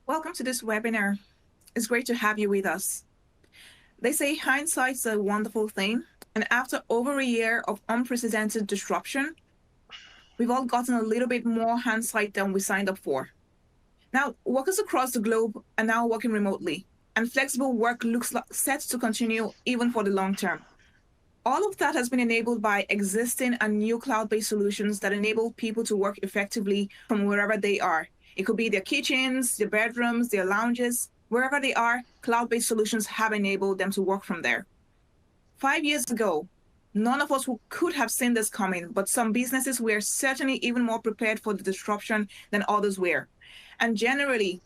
Welcome to this webinar. It's great to have you with us. They say hindsight's a wonderful thing, and after over a year of unprecedented disruption, we've all gotten a little bit more hindsight than we signed up for. Now, workers across the globe are now working remotely, and flexible work looks set to continue even for the long term. All of that has been enabled by existing and new cloud-based solutions that enable people to work effectively from wherever they are. It could be their kitchens, their bedrooms, their lounges, wherever they are, cloud-based solutions have enabled them to work from there. 5 years ago, none of us could have seen this coming, but some businesses were certainly even more prepared for the disruption than others were. And generally,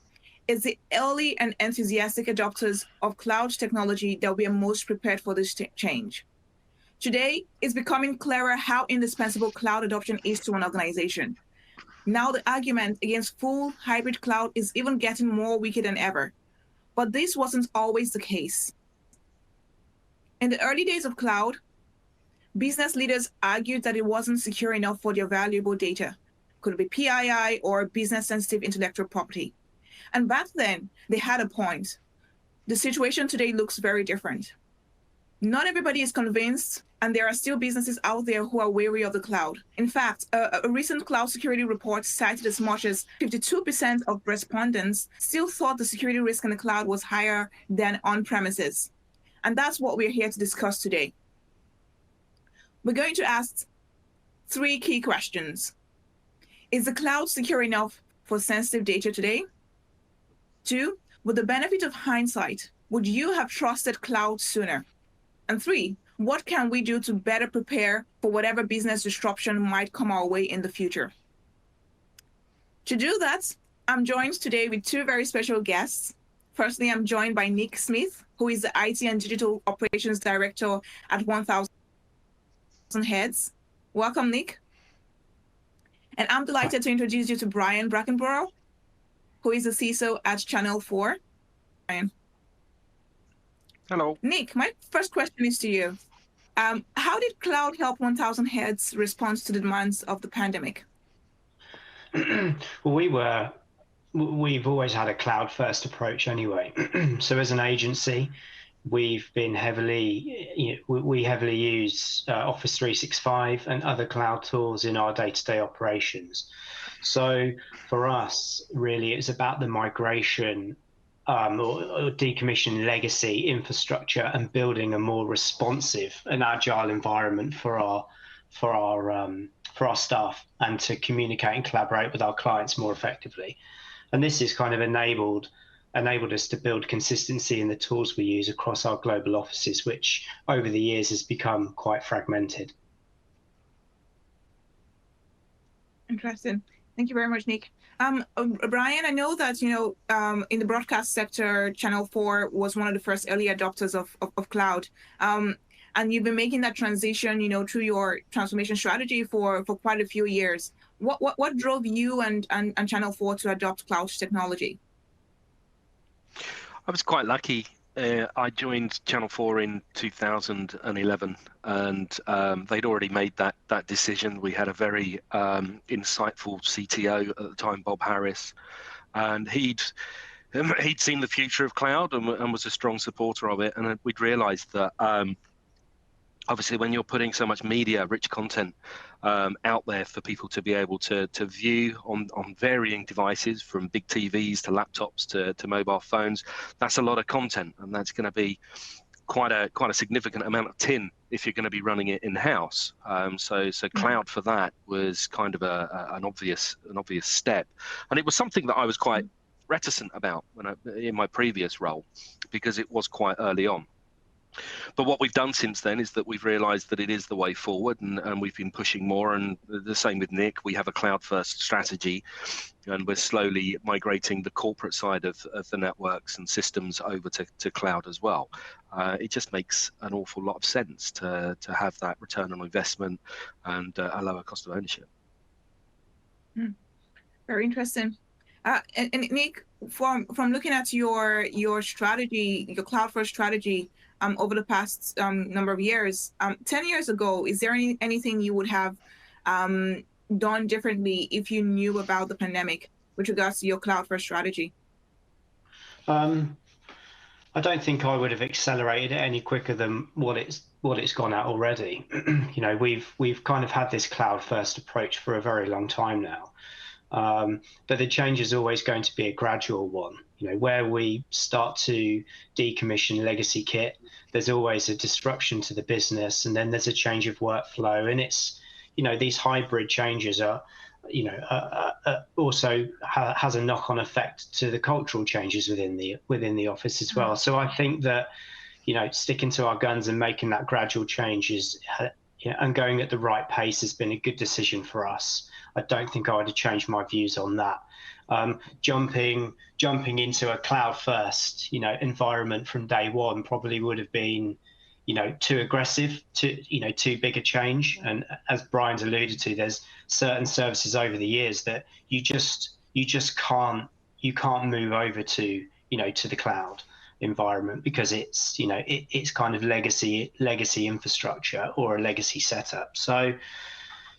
it's the early and enthusiastic adopters of cloud technology that we are most prepared for this change. Today, it's becoming clearer how indispensable cloud adoption is to an organization. Now the argument against full hybrid cloud is even getting more wicked than ever. But this wasn't always the case. In the early days of cloud, business leaders argued that it wasn't secure enough for their valuable data. Could it be PII or business-sensitive intellectual property? And back then, they had a point. The situation today looks very different. Not everybody is convinced, and there are still businesses out there who are wary of the cloud. In fact, a recent cloud security report cited as much as 52% of respondents still thought the security risk in the cloud was higher than on-premises. And that's what we're here to discuss today. We're going to ask 3 key questions. Is the cloud secure enough for sensitive data today? 2, with the benefit of hindsight, would you have trusted cloud sooner? And 3, what can we do to better prepare for whatever business disruption might come our way in the future? To do that, I'm joined today with 2 very special guests. Firstly, I'm joined by Nick Smith, who is the IT and Digital Operations Director at 1000 Heads. Welcome, Nick. And I'm delighted to introduce you to Brian Brackenborough, who is the CISO at Channel 4. Brian. Hello. Nick, my first question is to you. How did cloud help 1000 Heads respond to the demands of the pandemic? Well, we've always had a cloud-first approach anyway. So as an agency, we've been we heavily use Office 365 and other cloud tools in our day-to-day operations. So for us, really, it's about the migration or decommission legacy infrastructure and building a more responsive and agile environment for our staff and to communicate and collaborate with our clients more effectively. And this has kind of enabled us to build consistency in the tools we use across our global offices, which over the years has become quite fragmented. Interesting. Thank you very much, Nick. Brian, I know that, in the broadcast sector, Channel 4 was one of the first early adopters of cloud. And you've been making that transition, through your transformation strategy for quite a few years. What drove you and Channel 4 to adopt cloud technology? I was quite lucky. I joined Channel 4 in 2011, and they'd already made that decision. We had a very insightful CTO at the time, Bob Harris, and he'd seen the future of cloud and was a strong supporter of it. And we'd realised that obviously when you're putting so much media, rich content out there for people to be able to view on varying devices, from big TVs to laptops to mobile phones, that's a lot of content, and that's going to be quite a significant amount of tin if you're going to be running it in-house. So cloud for that was kind of an obvious step, and it was something that I was quite reticent about in my previous role, because it was quite early on. But what we've done since then is that we've realized that it is the way forward, and we've been pushing more. And the same with Nick. We have a cloud-first strategy, and we're slowly migrating the corporate side of the networks and systems over to cloud as well. It just makes an awful lot of sense to have that return on investment and a lower cost of ownership. Very interesting. And Nick, from looking at your strategy, your cloud-first strategy, over the past number of years, 10 years ago, is there anything you would have done differently if you knew about the pandemic with regards to your cloud-first strategy? I don't think I would have accelerated it any quicker than what it's gone at already. We've kind of had this cloud first approach for a very long time now. But the change is always going to be a gradual one. Where we start to decommission legacy kit, there's always a disruption to the business, and then there's a change of workflow. And it's, these hybrid changes are, also has a knock-on effect to the cultural changes within the office as well. So I think that, sticking to our guns and making that gradual change and going at the right pace has been a good decision for us. I don't think I would have changed my views on that. Jumping into a cloud first, environment from day one probably would have been, too aggressive, too big a change. And as Brian's alluded to, there's certain services over the years that you just can't move over to, to the cloud environment, because it's, it's kind of legacy infrastructure or a legacy setup. So,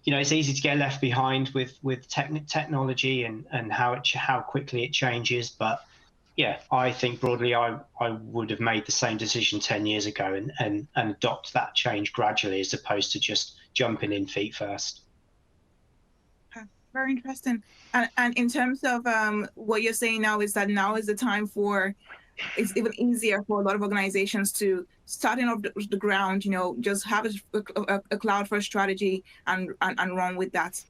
it's easy to get left behind with technology and how quickly it changes. But yeah, I think broadly I would have made the same decision 10 years ago and adopt that change gradually, as opposed to just jumping in feet first. Very interesting. And in terms of what you're saying now, is that now is the time for, it's even easier for a lot of organizations to starting off the ground, just have a cloud first strategy and run with that.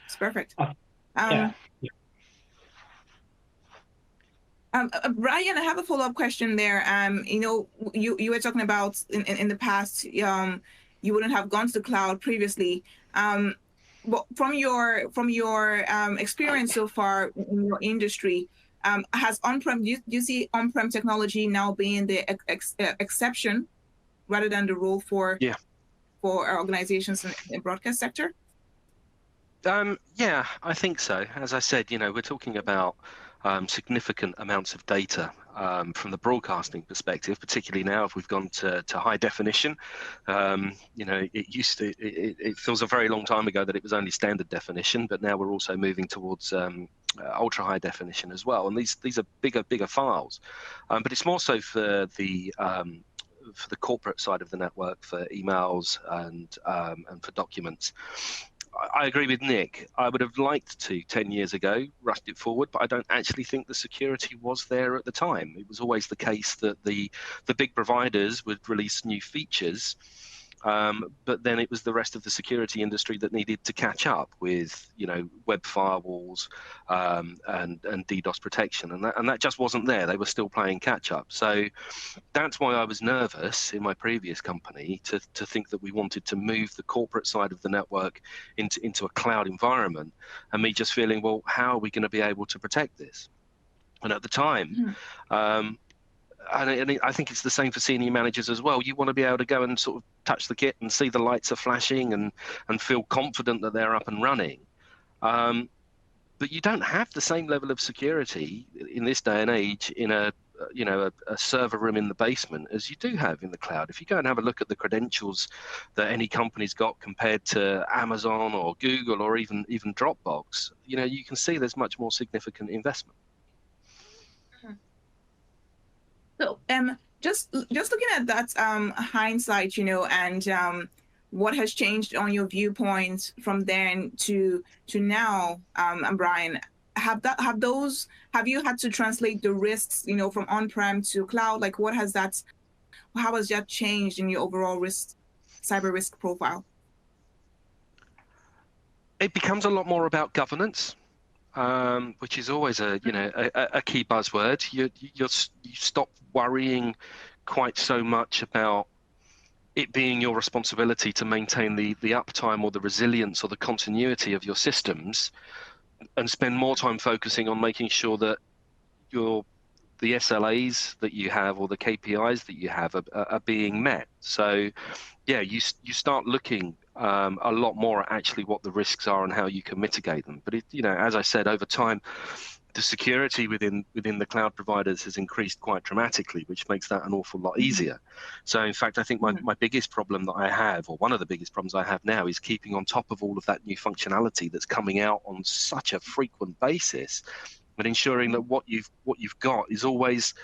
It's perfect. Yeah. Brian, I have a follow-up question there. You were talking about in the past, you wouldn't have gone to the cloud previously. But from your experience so far in your industry, has on-prem, do you see on-prem technology now being the exception rather than the rule for our organizations in the broadcast sector? Yeah, I think so. As I said, we're talking about significant amounts of data from the broadcasting perspective, particularly now if we've gone to high definition. It feels a very long time ago that it was only standard definition, but now we're also moving towards ultra high definition as well. And these are bigger files, but it's more so for the corporate side of the network, for emails and for documents. I agree with Nick. I would have liked to 10 years ago rushed it forward, but I don't actually think the security was there at the time. It was always the case that the big providers would release new features, but then it was the rest of the security industry that needed to catch up with, web firewalls and DDoS protection, and that just wasn't there. They were still playing catch up. So that's why I was nervous in my previous company to think that we wanted to move the corporate side of the network into a cloud environment, and me just feeling, well, how are we going to be able to protect this? And at the time, and I think it's the same for senior managers as well. You want to be able to go and sort of touch the kit and see the lights are flashing and feel confident that they're up and running. But you don't have the same level of security in this day and age in a server room in the basement as you do have in the cloud. If you go and have a look at the credentials that any company's got compared to Amazon or Google or even Dropbox, you can see there's much more significant investment. So just looking at that hindsight, and what has changed on your viewpoint from then to now, and Brian, have you had to translate the risks, from on-prem to cloud? Like, how has that changed in your overall cyber risk profile? It becomes a lot more about governance. Which is always a key buzzword. You stop worrying quite so much about it being your responsibility to maintain the uptime or the resilience or the continuity of your systems, and spend more time focusing on making sure that the SLAs that you have or the KPIs that you have are being met. So yeah, you start looking a lot more at actually what the risks are and how you can mitigate them. But as I said, over time, the security within the cloud providers has increased quite dramatically, which makes that an awful lot easier. So in fact, I think my biggest problem that I have, or one of the biggest problems I have now, is keeping on top of all of that new functionality that's coming out on such a frequent basis. but ensuring that what you've got is always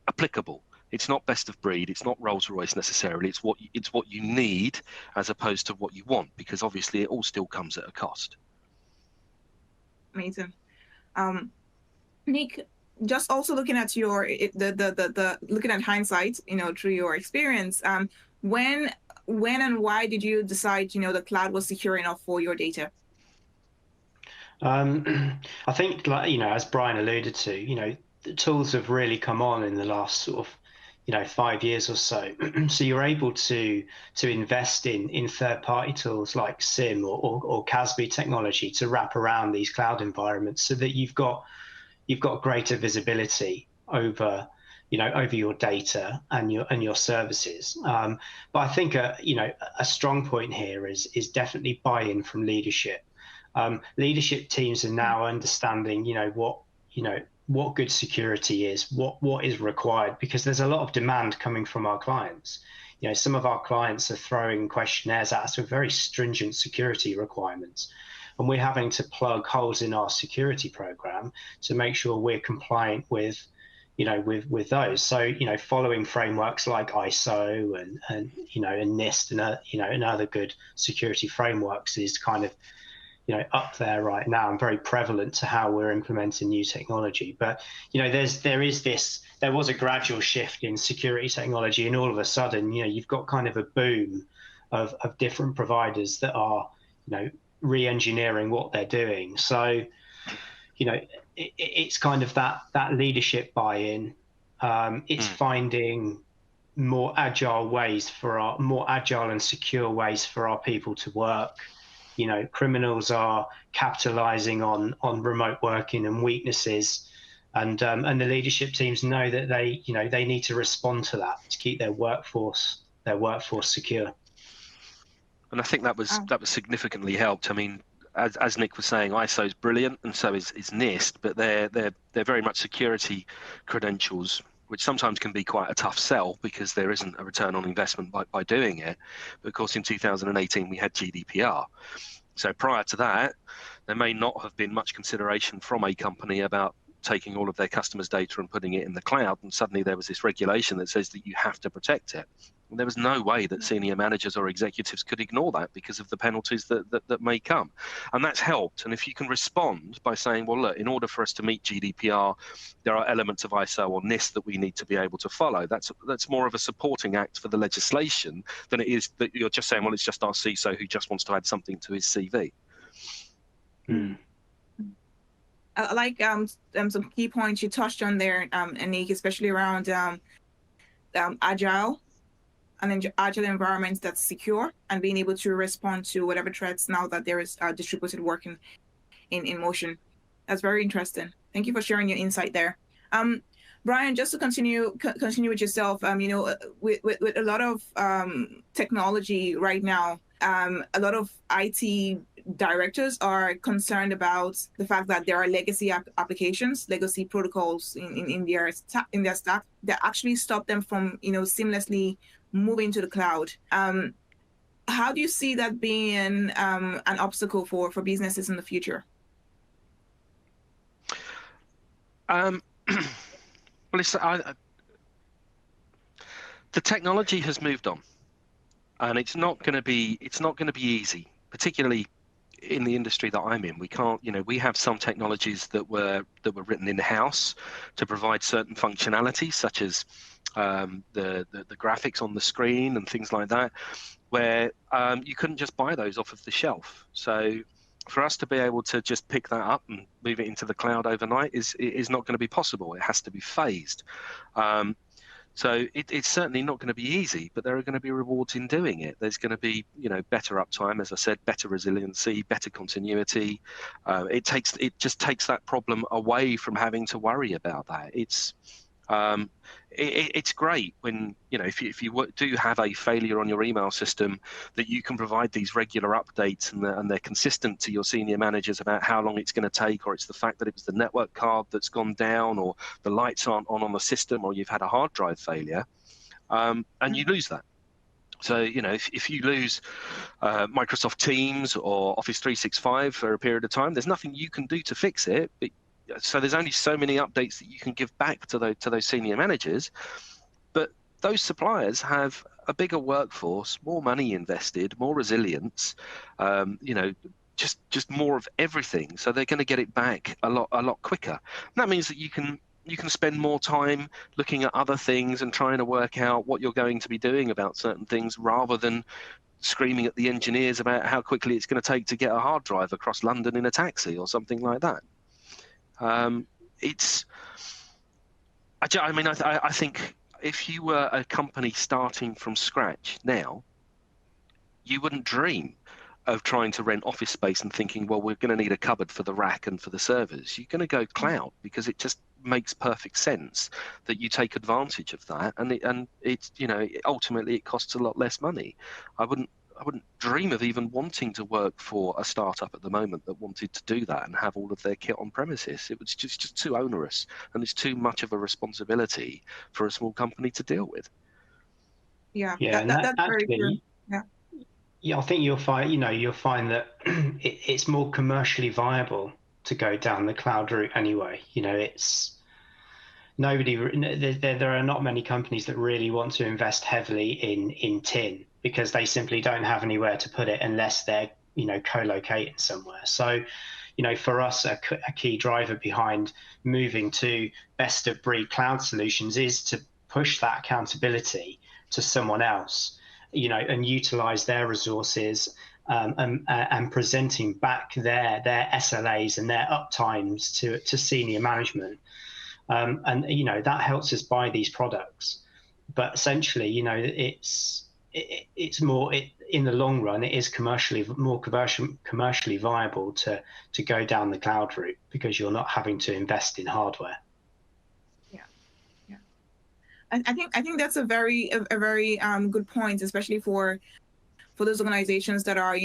applicable. It's not best of breed. It's not Rolls-Royce necessarily. It's what you need as opposed to what you want, because obviously it all still comes at a cost. Amazing. Nick, just also looking at looking at hindsight, through your experience, when and why did you decide, the cloud was secure enough for your data? I think, as Brian alluded to, the tools have really come on in the last sort of 5 years or so. So you're able to invest in third-party tools like SIM or CASB technology to wrap around these cloud environments, so that you've got greater visibility over your data and your services. But I think a strong point here is definitely buy-in from leadership. Leadership teams are now understanding what good security is, what is required, because there's a lot of demand coming from our clients. Some of our clients are throwing questionnaires at us with very stringent security requirements, and we're having to plug holes in our security program to make sure we're compliant with those. So following frameworks like ISO and NIST and other good security frameworks is kind of up there right now and very prevalent to how we're implementing new technology. But there was a gradual shift in security technology, and all of a sudden you've got kind of a boom of different providers that are re-engineering what they're doing. So it's kind of that leadership buy-in. It's finding more agile and secure ways for our people to work. Criminals are capitalizing on remote working and weaknesses, and the leadership teams know that they need to respond to that to keep their workforce secure. And I think that was significantly helped. I mean, as Nick was saying, ISO is brilliant, and so is NIST, but they're very much security credentials, which sometimes can be quite a tough sell because there isn't a return on investment by doing it. But of course, in 2018, we had GDPR. So prior to that, there may not have been much consideration from a company about taking all of their customers' data and putting it in the cloud. And suddenly there was this regulation that says that you have to protect it. And there was no way that senior managers or executives could ignore that because of the penalties that may come. And that's helped. And if you can respond by saying, well, look, in order for us to meet GDPR, there are elements of ISO or NIST that we need to be able to follow. That's more of a supporting act for the legislation than it is that you're just saying, well, it's just our CISO who just wants to add something to his CV. I like some key points you touched on there, Anik, especially around agile and agile environments that's secure and being able to respond to whatever threats now that there is distributed work in motion. That's very interesting. Thank you for sharing your insight there. Brian, just to continue with yourself, with a lot of technology right now, a lot of IT directors are concerned about the fact that there are legacy applications, legacy protocols in their stack that actually stop them from seamlessly moving to the cloud. How do you see that being an obstacle for businesses in the future? Well, the technology has moved on, and it's not going to be easy, particularly in the industry that I'm in. We can't, we have some technologies that were written in-house to provide certain functionality, such as the graphics on the screen and things like that, where you couldn't just buy those off of the shelf. So for us to be able to just pick that up and move it into the cloud overnight is not going to be possible. It has to be phased. So it's certainly not going to be easy, but there are going to be rewards in doing it. There's going to be, better uptime, as I said, better resiliency, better continuity. It just takes that problem away from having to worry about that. It's great when, if you do have a failure on your email system, that you can provide these regular updates and they're consistent to your senior managers about how long it's going to take, or it's the fact that it was the network card that's gone down, or the lights aren't on the system, or you've had a hard drive failure, and you lose that. So, if you lose Microsoft Teams or Office 365 for a period of time, there's nothing you can do to fix it. So there's only so many updates that you can give back to those senior managers. But those suppliers have a bigger workforce, more money invested, more resilience, just more of everything. So they're going to get it back a lot quicker. And that means that you can spend more time looking at other things and trying to work out what you're going to be doing about certain things, rather than screaming at the engineers about how quickly it's going to take to get a hard drive across London in a taxi or something like that. I think if you were a company starting from scratch now, you wouldn't dream of trying to rent office space and thinking, well, we're going to need a cupboard for the rack and for the servers. You're going to go cloud, because it just makes perfect sense that you take advantage of that, and it's ultimately it costs a lot less money. I wouldn't dream of even wanting to work for a startup at the moment that wanted to do that and have all of their kit on premises. It was just too onerous, and it's too much of a responsibility for a small company to deal with. Yeah, yeah, that's very true. Yeah, I think you'll find that it's more commercially viable to go down the cloud route anyway. It's there are not many companies that really want to invest heavily in tin, because they simply don't have anywhere to put it unless they're co-located somewhere. So for us, a key driver behind moving to best of breed cloud solutions is to push that accountability to someone else, and utilize their resources, and presenting back their SLAs and their uptimes to senior management. And that helps us buy these products. But essentially, it's more, in the long run, it is more commercially viable to go down the cloud route, because you're not having to invest in hardware. I think that's a very good point, especially for those organizations that are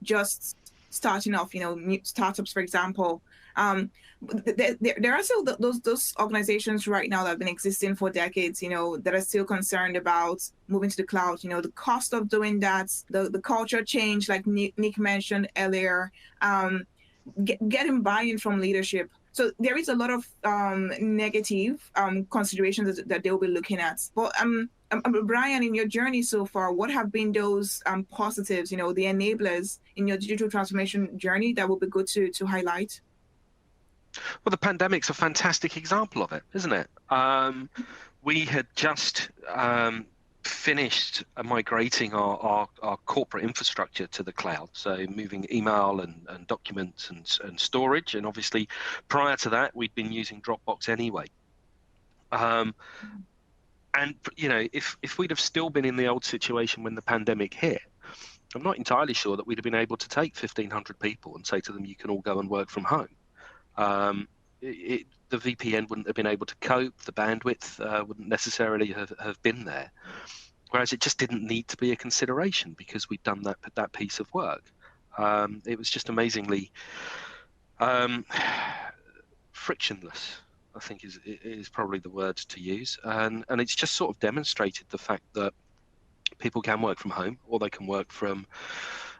just starting off, new startups, for example. There are still those organizations right now that have been existing for decades, that are still concerned about moving to the cloud. The cost of doing that, the culture change, like Nick mentioned earlier, getting buy-in from leadership. So there is a lot of negative considerations that they'll be looking at. But Brian, in your journey so far, what have been those positives, the enablers in your digital transformation journey that will be good to highlight? Well, the pandemic's a fantastic example of it, isn't it? We had just finished migrating our corporate infrastructure to the cloud, so moving email and documents and storage, and obviously prior to that we'd been using Dropbox anyway. And if we'd have still been in the old situation when the pandemic hit, I'm not entirely sure that we'd have been able to take 1,500 people and say to them, you can all go and work from home. The VPN wouldn't have been able to cope, the bandwidth wouldn't necessarily have been there. Whereas it just didn't need to be a consideration, because we'd done that piece of work. It was just amazingly frictionless, I think is probably the word to use. And it's just sort of demonstrated the fact that people can work from home, or they can work from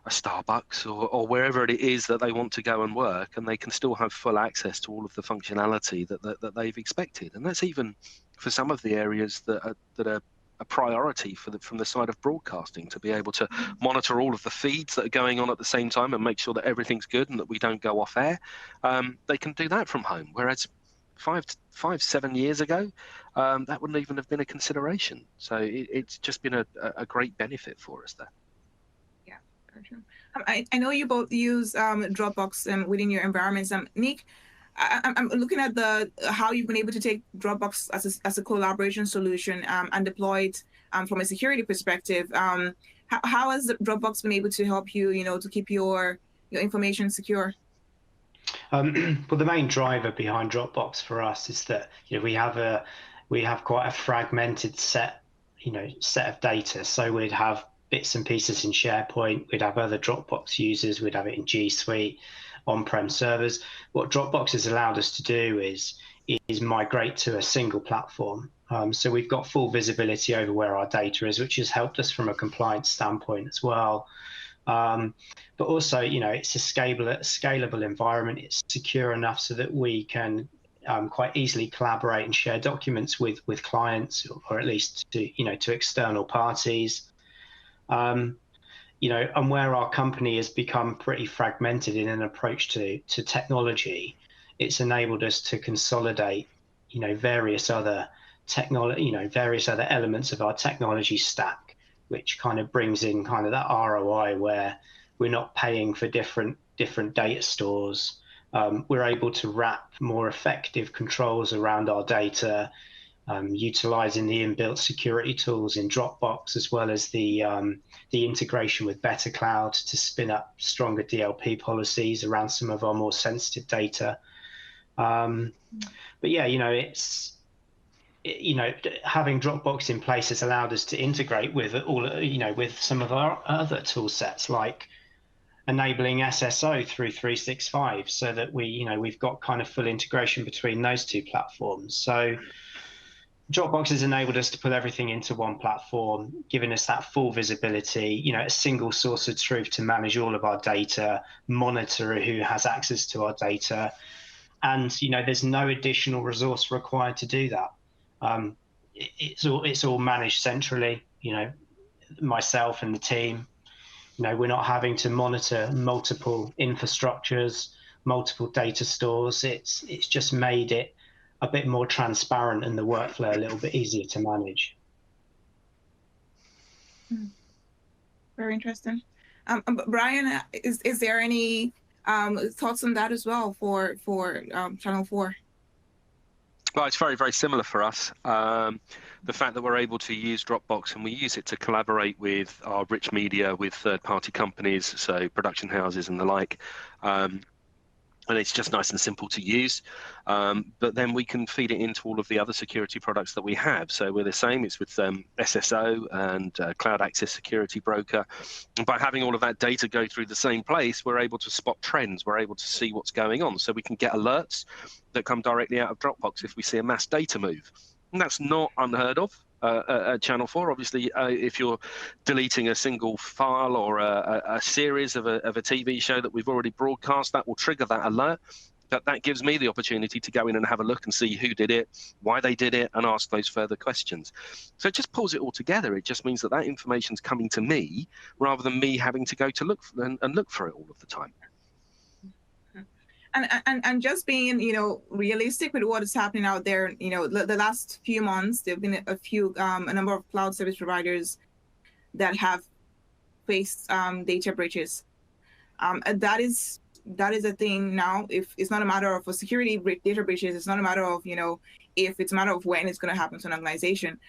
a Starbucks or wherever it is that they want to go and work, and they can still have full access to all of the functionality that they've expected. And that's even for some of the areas that are a priority from the side of broadcasting, to be able to monitor all of the feeds that are going on at the same time and make sure that everything's good and that we don't go off air. They can do that from home, whereas 7 years ago, that wouldn't even have been a consideration. So it's just been a great benefit for us there. Yeah, very true. I know you both use Dropbox within your environments. Nick, I'm looking at how you've been able to take Dropbox as a collaboration solution and deploy it from a security perspective. How has Dropbox been able to help you, to keep your information secure? Well, the main driver behind Dropbox for us is that we have quite a fragmented set of data. So we'd have bits and pieces in SharePoint, we'd have other Dropbox users, we'd have it in G Suite, on-prem servers. What Dropbox has allowed us to do is migrate to a single platform, So we've got full visibility over where our data is, which has helped us from a compliance standpoint as well. But also, it's a scalable environment. It's secure enough so that we can quite easily collaborate and share documents with clients, or at least to external parties. And where our company has become pretty fragmented in an approach to technology, it's enabled us to consolidate, various other various other elements of our technology stack, which kind of brings in kind of that ROI where we're not paying for different data stores. We're able to wrap more effective controls around our data, utilizing the inbuilt security tools in Dropbox, as well as the integration with Better Cloud to spin up stronger DLP policies around some of our more sensitive data. But yeah, having Dropbox in place has allowed us to integrate with with some of our other tool sets, like enabling SSO through 365, so that we've got kind of full integration between those two platforms. So Dropbox has enabled us to put everything into one platform, giving us that full visibility, a single source of truth to manage all of our data, monitor who has access to our data, and there's no additional resource required to do that. It's all managed centrally. Myself and the team. We're not having to monitor multiple infrastructures, multiple data stores. It's just made it a bit more transparent and the workflow a little bit easier to manage. Very interesting. Brian, is there any thoughts on that as well for Channel 4? Well, it's very, very similar for us. The fact that we're able to use Dropbox, and we use it to collaborate with our rich media, with third-party companies, so production houses and the like. And it's just nice and simple to use. But then we can feed it into all of the other security products that we have. So we're the same. It's with SSO and Cloud Access Security Broker. And by having all of that data go through the same place, we're able to spot trends. We're able to see what's going on. So we can get alerts that come directly out of Dropbox if we see a mass data move. And that's not unheard of. At Channel 4, obviously, if you're deleting a single file or a series of a TV show that we've already broadcast, that will trigger that alert. That gives me the opportunity to go in and have a look and see who did it, why they did it, and ask those further questions. So it just pulls it all together. It just means that information's coming to me rather than me having to go to look for it all of the time. And just being, realistic with what is happening out there, the last few months, there have been a number of cloud service providers that have faced data breaches. That is a thing now. If it's not a matter of security data breaches, it's not a matter of, if it's a matter of when it's going to happen to an organization.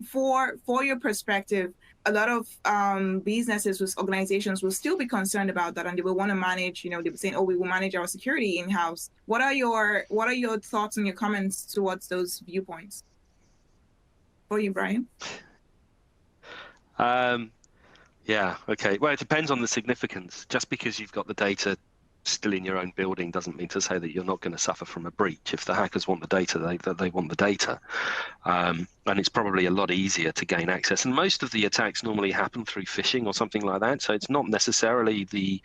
For your perspective, a lot of businesses with organizations will still be concerned about that, and they will want to manage, they'll be saying, we will manage our security in-house. What are your thoughts and your comments towards those viewpoints? For you, Brian? Yeah, okay. Well, it depends on the significance. Just because you've got the data still in your own building doesn't mean to say that you're not going to suffer from a breach. If the hackers want the data, they want the data. And it's probably a lot easier to gain access. And most of the attacks normally happen through phishing or something like that. So it's not necessarily the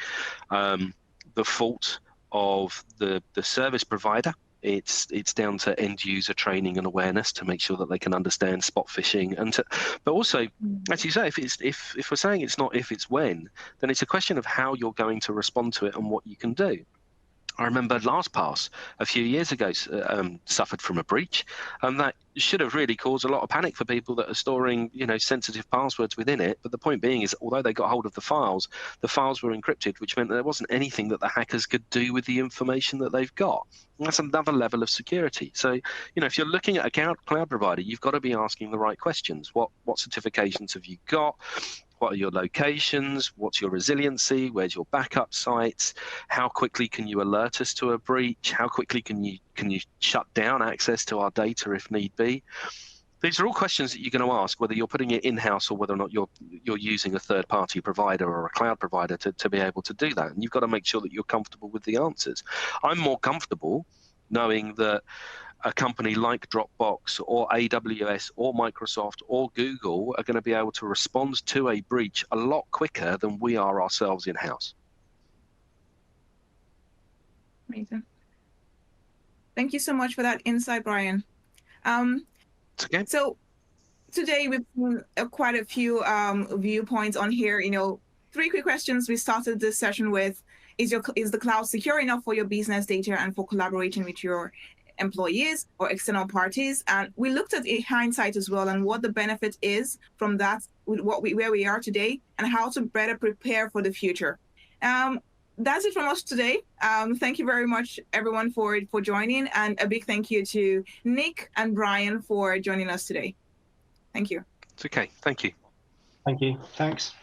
fault of the service provider. It's down to end user training and awareness to make sure that they can understand spot phishing, but also, as you say, if we're saying it's not if, it's when, then it's a question of how you're going to respond to it and what you can do. I remember LastPass a few years ago suffered from a breach, and that should have really caused a lot of panic for people that are storing, sensitive passwords within it. But the point being is, although they got hold of the files were encrypted, which meant that there wasn't anything that the hackers could do with the information that they've got. And that's another level of security. So, if you're looking at a cloud provider, you've got to be asking the right questions. What certifications have you got? What are your locations? What's your resiliency? Where's your backup sites? How quickly can you alert us to a breach? How quickly can you shut down access to our data if need be? These are all questions that you're going to ask, whether you're putting it in-house or whether or not you're using a third-party provider or a cloud provider to be able to do that. And you've got to make sure that you're comfortable with the answers. I'm more comfortable knowing that a company like Dropbox or AWS or Microsoft or Google are going to be able to respond to a breach a lot quicker than we are ourselves in-house. Amazing. Thank you so much for that insight, Brian. Okay. So today we've seen quite a few viewpoints on here. You know, 3 quick questions we started this session with. Is the cloud secure enough for your business data and for collaborating with your employees or external parties? And we looked at a hindsight as well and what the benefit is from that, with where we are today, and how to better prepare for the future. That's it from us today. Thank you very much, everyone, for joining, and a big thank you to Nick and Brian for joining us today. Thank you. It's okay. Thank you. Thank you. Thanks.